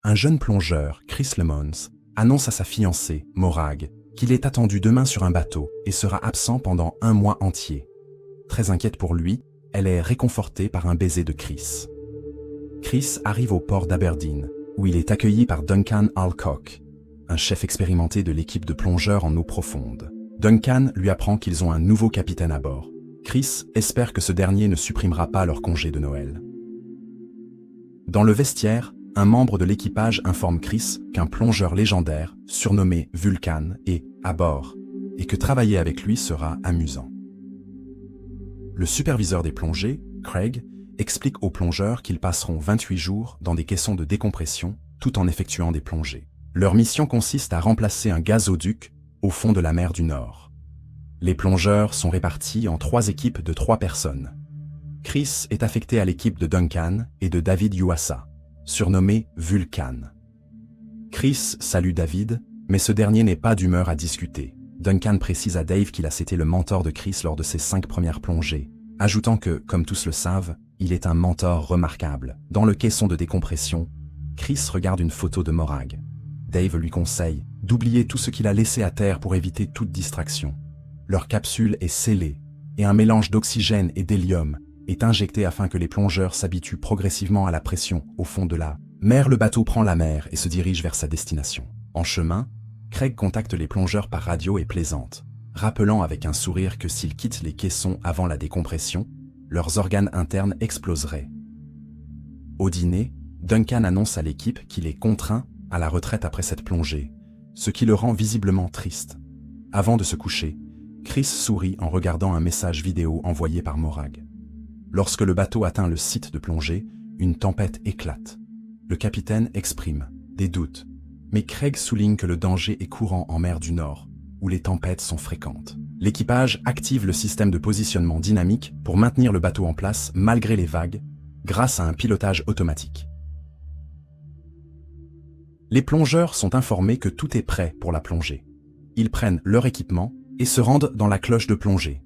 Un jeune plongeur, Chris Lemons, annonce à sa fiancée, Morag, qu'il est attendu demain sur un bateau et sera absent pendant un mois entier. Très inquiète pour lui, elle est réconfortée par un baiser de Chris. Chris arrive au port d'Aberdeen, où il est accueilli par Duncan Alcock, un chef expérimenté de l'équipe de plongeurs en eau profonde. Duncan lui apprend qu'ils ont un nouveau capitaine à bord. Chris espère que ce dernier ne supprimera pas leur congé de Noël. Dans le vestiaire, un membre de l'équipage informe Chris qu'un plongeur légendaire, surnommé Vulcan, est à bord, et que travailler avec lui sera amusant. Le superviseur des plongées, Craig, explique aux plongeurs qu'ils passeront 28 jours dans des caissons de décompression tout en effectuant des plongées. Leur mission consiste à remplacer un gazoduc au fond de la mer du Nord. Les plongeurs sont répartis en 3 équipes de 3 personnes. Chris est affecté à l'équipe de Duncan et de David Yuasa, surnommé Vulcan. Chris salue David, mais ce dernier n'est pas d'humeur à discuter. Duncan précise à Dave qu'il a été le mentor de Chris lors de ses 5 premières plongées, ajoutant que, comme tous le savent, il est un mentor remarquable. Dans le caisson de décompression, Chris regarde une photo de Morag. Dave lui conseille d'oublier tout ce qu'il a laissé à terre pour éviter toute distraction. Leur capsule est scellée, et un mélange d'oxygène et d'hélium est injecté afin que les plongeurs s'habituent progressivement à la pression au fond de la mer. Le bateau prend la mer et se dirige vers sa destination. En chemin, Craig contacte les plongeurs par radio et plaisante, rappelant avec un sourire que s'ils quittent les caissons avant la décompression, leurs organes internes exploseraient. Au dîner, Duncan annonce à l'équipe qu'il est contraint à la retraite après cette plongée, ce qui le rend visiblement triste. Avant de se coucher, Chris sourit en regardant un message vidéo envoyé par Morag. Lorsque le bateau atteint le site de plongée, une tempête éclate. Le capitaine exprime des doutes, mais Craig souligne que le danger est courant en mer du Nord, où les tempêtes sont fréquentes. L'équipage active le système de positionnement dynamique pour maintenir le bateau en place malgré les vagues, grâce à un pilotage automatique. Les plongeurs sont informés que tout est prêt pour la plongée. Ils prennent leur équipement et se rendent dans la cloche de plongée.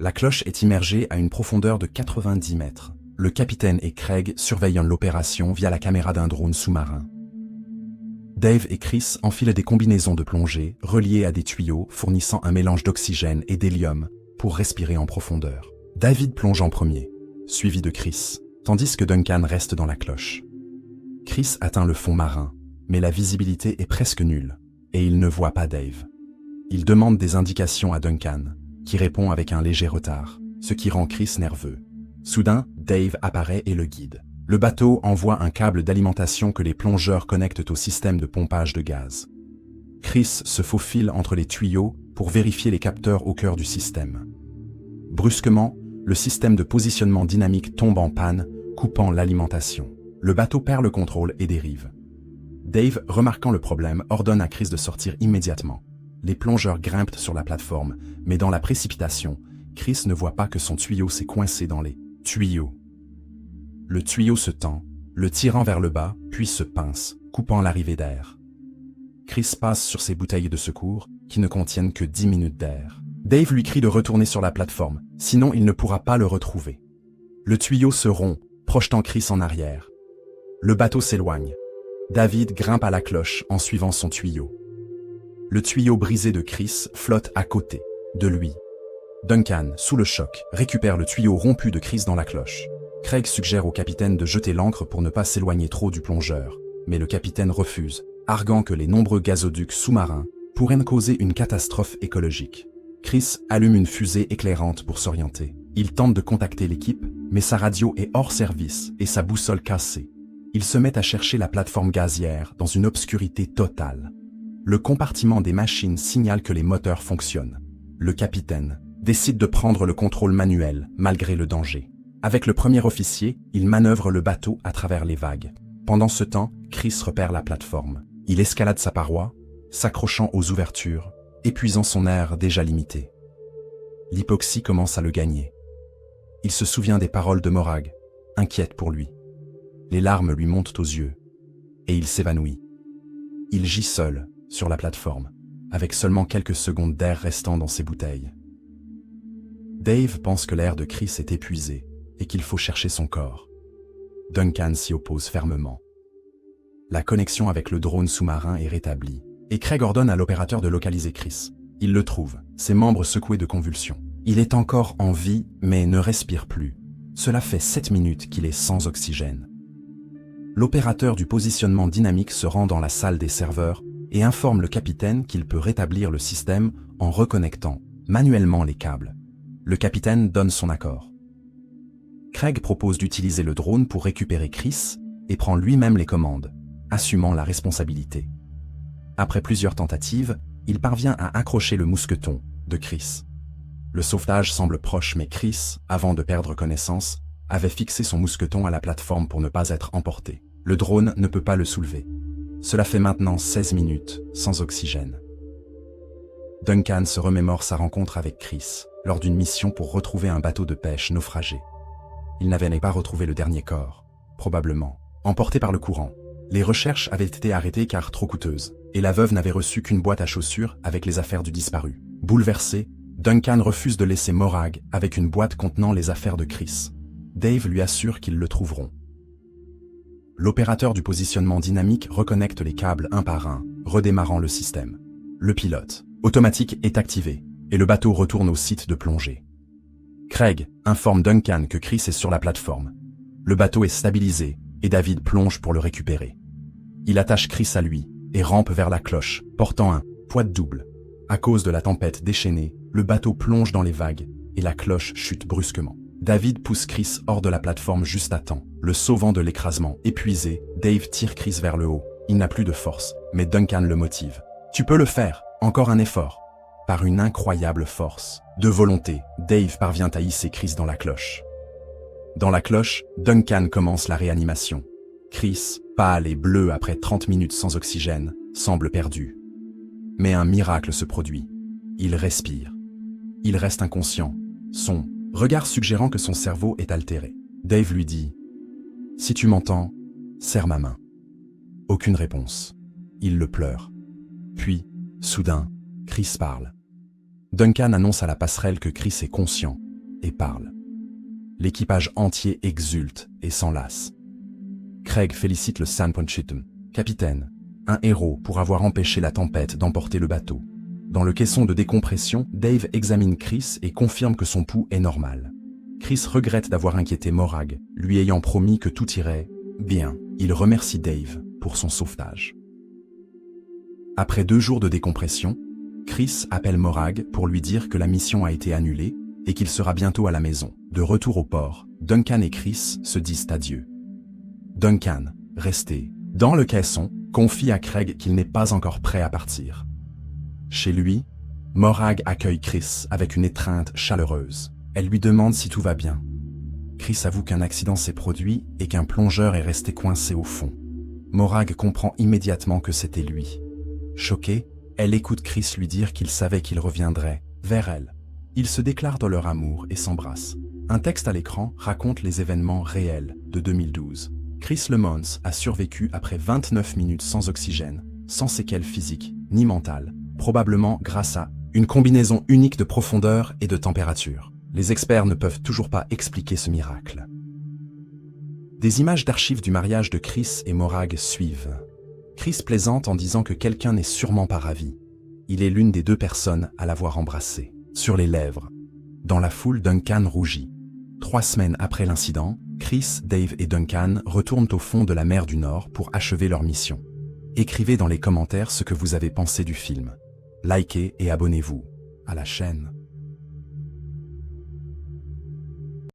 La cloche est immergée à une profondeur de 90 mètres. Le capitaine et Craig surveillent l'opération via la caméra d'un drone sous-marin. Dave et Chris enfilent des combinaisons de plongée reliées à des tuyaux fournissant un mélange d'oxygène et d'hélium pour respirer en profondeur. David plonge en premier, suivi de Chris, tandis que Duncan reste dans la cloche. Chris atteint le fond marin, mais la visibilité est presque nulle, et il ne voit pas Dave. Il demande des indications à Duncan, qui répond avec un léger retard, ce qui rend Chris nerveux. Soudain, Dave apparaît et le guide. Le bateau envoie un câble d'alimentation que les plongeurs connectent au système de pompage de gaz. Chris se faufile entre les tuyaux pour vérifier les capteurs au cœur du système. Brusquement, le système de positionnement dynamique tombe en panne, coupant l'alimentation. Le bateau perd le contrôle et dérive. Dave, remarquant le problème, ordonne à Chris de sortir immédiatement. Les plongeurs grimpent sur la plateforme, mais dans la précipitation, Chris ne voit pas que son tuyau s'est coincé dans les tuyaux. Le tuyau se tend, le tirant vers le bas, puis se pince, coupant l'arrivée d'air. Chris passe sur ses bouteilles de secours, qui ne contiennent que 10 minutes d'air. Dave lui crie de retourner sur la plateforme, sinon il ne pourra pas le retrouver. Le tuyau se rompt, projetant Chris en arrière. Le bateau s'éloigne. David grimpe à la cloche en suivant son tuyau. Le tuyau brisé de Chris flotte à côté de lui. Duncan, sous le choc, récupère le tuyau rompu de Chris dans la cloche. Craig suggère au capitaine de jeter l'ancre pour ne pas s'éloigner trop du plongeur, mais le capitaine refuse, arguant que les nombreux gazoducs sous-marins pourraient causer une catastrophe écologique. Chris allume une fusée éclairante pour s'orienter. Il tente de contacter l'équipe, mais sa radio est hors service et sa boussole cassée. Il se met à chercher la plateforme gazière dans une obscurité totale. Le compartiment des machines signale que les moteurs fonctionnent. Le capitaine décide de prendre le contrôle manuel, malgré le danger. Avec le premier officier, il manœuvre le bateau à travers les vagues. Pendant ce temps, Chris repère la plateforme. Il escalade sa paroi, s'accrochant aux ouvertures, épuisant son air déjà limité. L'hypoxie commence à le gagner. Il se souvient des paroles de Morag, inquiète pour lui. Les larmes lui montent aux yeux, et il s'évanouit. Il gît seul, sur la plateforme, avec seulement quelques secondes d'air restant dans ses bouteilles. Dave pense que l'air de Chris est épuisé et qu'il faut chercher son corps. Duncan s'y oppose fermement. La connexion avec le drone sous-marin est rétablie, et Craig ordonne à l'opérateur de localiser Chris. Il le trouve, ses membres secoués de convulsions. Il est encore en vie, mais ne respire plus. Cela fait 7 minutes qu'il est sans oxygène. L'opérateur du positionnement dynamique se rend dans la salle des serveurs et informe le capitaine qu'il peut rétablir le système en reconnectant manuellement les câbles. Le capitaine donne son accord. Craig propose d'utiliser le drone pour récupérer Chris et prend lui-même les commandes, assumant la responsabilité. Après plusieurs tentatives, il parvient à accrocher le mousqueton de Chris. Le sauvetage semble proche, mais Chris, avant de perdre connaissance, avait fixé son mousqueton à la plateforme pour ne pas être emporté. Le drone ne peut pas le soulever. Cela fait maintenant 16 minutes sans oxygène. Duncan se remémore sa rencontre avec Chris lors d'une mission pour retrouver un bateau de pêche naufragé. Il n'avait pas retrouvé le dernier corps, probablement emporté par le courant. Les recherches avaient été arrêtées car trop coûteuses, et la veuve n'avait reçu qu'une boîte à chaussures avec les affaires du disparu. Bouleversé, Duncan refuse de laisser Morag avec une boîte contenant les affaires de Chris. Dave lui assure qu'ils le trouveront. L'opérateur du positionnement dynamique reconnecte les câbles un par un, redémarrant le système. Le pilote automatique est activé, et le bateau retourne au site de plongée. Craig informe Duncan que Chris est sur la plateforme. Le bateau est stabilisé, et David plonge pour le récupérer. Il attache Chris à lui, et rampe vers la cloche, portant un poids de double. À cause de la tempête déchaînée, le bateau plonge dans les vagues, et la cloche chute brusquement. David pousse Chris hors de la plateforme juste à temps, le sauvant de l'écrasement. Épuisé, Dave tire Chris vers le haut. Il n'a plus de force, mais Duncan le motive. « Tu peux le faire, encore un effort !» Par une incroyable force de volonté, Dave parvient à hisser Chris dans la cloche. Dans la cloche, Duncan commence la réanimation. Chris, pâle et bleu après 30 minutes sans oxygène, semble perdu. Mais un miracle se produit. Il respire. Il reste inconscient, son regard suggérant que son cerveau est altéré. Dave lui dit « Si tu m'entends, serre ma main. » Aucune réponse. Il le pleure. Puis, soudain, Chris parle. Duncan annonce à la passerelle que Chris est conscient et parle. L'équipage entier exulte et s'enlace. Craig félicite le San Ponchitum, capitaine, un héros pour avoir empêché la tempête d'emporter le bateau. Dans le caisson de décompression, Dave examine Chris et confirme que son pouls est normal. Chris regrette d'avoir inquiété Morag, lui ayant promis que tout irait bien. Il remercie Dave pour son sauvetage. Après 2 jours de décompression, Chris appelle Morag pour lui dire que la mission a été annulée et qu'il sera bientôt à la maison. De retour au port, Duncan et Chris se disent adieu. Duncan, resté dans le caisson, confie à Craig qu'il n'est pas encore prêt à partir. Chez lui, Morag accueille Chris avec une étreinte chaleureuse. Elle lui demande si tout va bien. Chris avoue qu'un accident s'est produit et qu'un plongeur est resté coincé au fond. Morag comprend immédiatement que c'était lui. Choquée, elle écoute Chris lui dire qu'il savait qu'il reviendrait vers elle. Ils se déclarent de leur amour et s'embrassent. Un texte à l'écran raconte les événements réels de 2012. Chris Lemons a survécu après 29 minutes sans oxygène, sans séquelles physiques ni mentales, probablement grâce à une combinaison unique de profondeur et de température. Les experts ne peuvent toujours pas expliquer ce miracle. Des images d'archives du mariage de Chris et Morag suivent. Chris plaisante en disant que quelqu'un n'est sûrement pas ravi. Il est l'une des 2 personnes à l'avoir embrassé, sur les lèvres. Dans la foule, Duncan rougit. 3 semaines après l'incident, Chris, Dave et Duncan retournent au fond de la mer du Nord pour achever leur mission. Écrivez dans les commentaires ce que vous avez pensé du film. Likez et abonnez-vous à la chaîne.